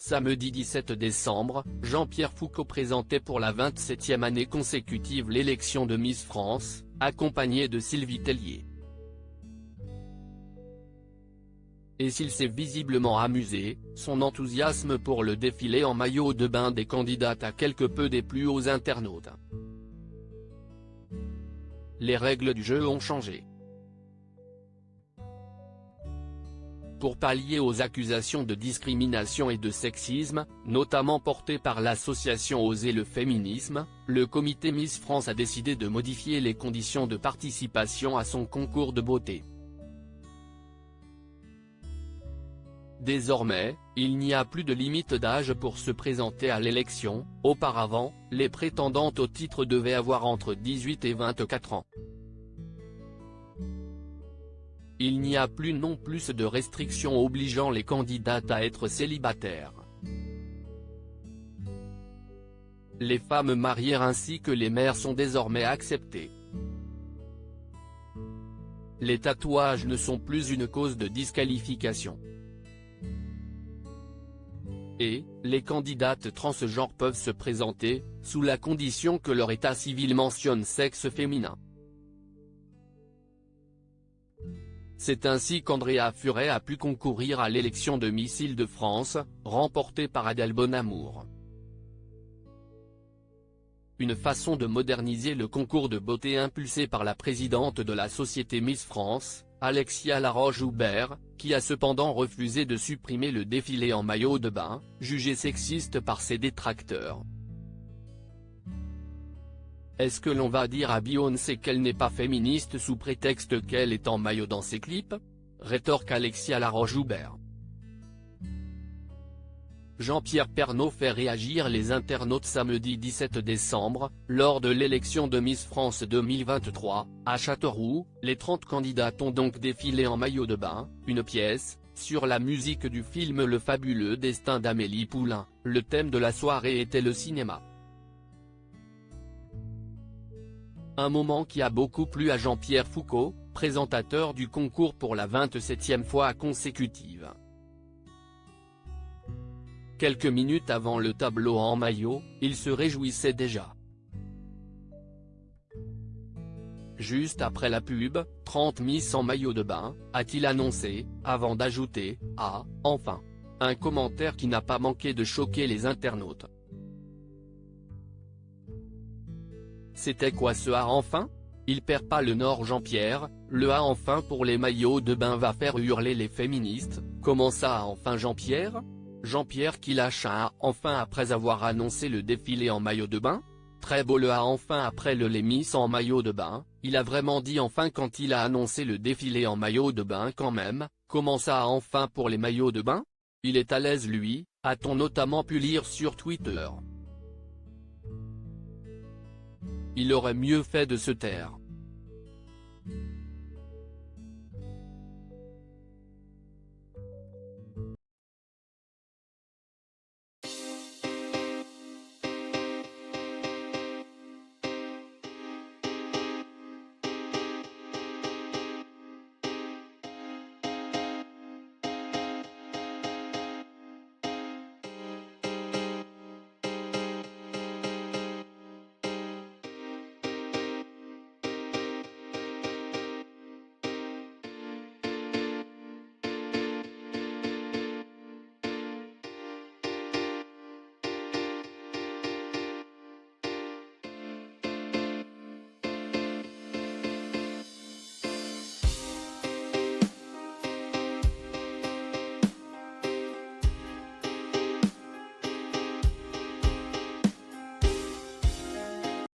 Samedi 17 décembre, Jean-Pierre Foucault présentait pour la 27e année consécutive l'élection de Miss France, accompagné de Sylvie Tellier. Et s'il s'est visiblement amusé, son enthousiasme pour le défilé en maillot de bain des candidates a quelque peu déplu aux internautes. Les règles du jeu ont changé. Pour pallier aux accusations de discrimination et de sexisme, notamment portées par l'association Oser le féminisme, le comité Miss France a décidé de modifier les conditions de participation à son concours de beauté. Désormais, il n'y a plus de limite d'âge pour se présenter à l'élection. Auparavant, les prétendantes au titre devaient avoir entre 18 et 24 ans. Il n'y a plus non plus de restrictions obligeant les candidates à être célibataires. Les femmes mariées ainsi que les mères sont désormais acceptées. Les tatouages ne sont plus une cause de disqualification. Et, les candidates transgenres peuvent se présenter, sous la condition que leur état civil mentionne sexe féminin. C'est ainsi qu'Andrea Furet a pu concourir à l'élection de Miss Île-de-France, remportée par Adèle Bonamour. Une façon de moderniser le concours de beauté impulsé par la présidente de la société Miss France, Alexia Laroche-Joubert, qui a cependant refusé de supprimer le défilé en maillot de bain, jugé sexiste par ses détracteurs. Est-ce que l'on va dire à Beyoncé qu'elle n'est pas féministe sous prétexte qu'elle est en maillot dans ses clips? Rétorque Alexia Laroche-Joubert. Jean-Pierre Pernaut fait réagir les internautes samedi 17 décembre, lors de l'élection de Miss France 2023, à Châteauroux. Les 30 candidates ont donc défilé en maillot de bain, une pièce, sur la musique du film Le fabuleux destin d'Amélie Poulain. Le thème de la soirée était le cinéma. Un moment qui a beaucoup plu à Jean-Pierre Foucault, présentateur du concours pour la 27e fois consécutive. Quelques minutes avant le tableau en maillot, il se réjouissait déjà. Juste après la pub, 30 Miss en maillot de bain, a-t-il annoncé, avant d'ajouter « Ah, enfin !» un commentaire qui n'a pas manqué de choquer les internautes. C'était quoi ce « Ah enfin ?» Il perd pas le nord Jean-Pierre, le « Ah enfin » pour les maillots de bain va faire hurler les féministes. Comment ça « Ah enfin » Jean-Pierre? Jean-Pierre qui lâche un « Ah enfin » après avoir annoncé le défilé en maillot de bain? Très beau le « Ah enfin » après les Miss en maillot de bain, il a vraiment dit enfin quand il a annoncé le défilé en maillot de bain quand même. Comment ça « Ah enfin » pour les maillots de bain? Il est à l'aise lui, a-t-on notamment pu lire sur Twitter. Il aurait mieux fait de se taire.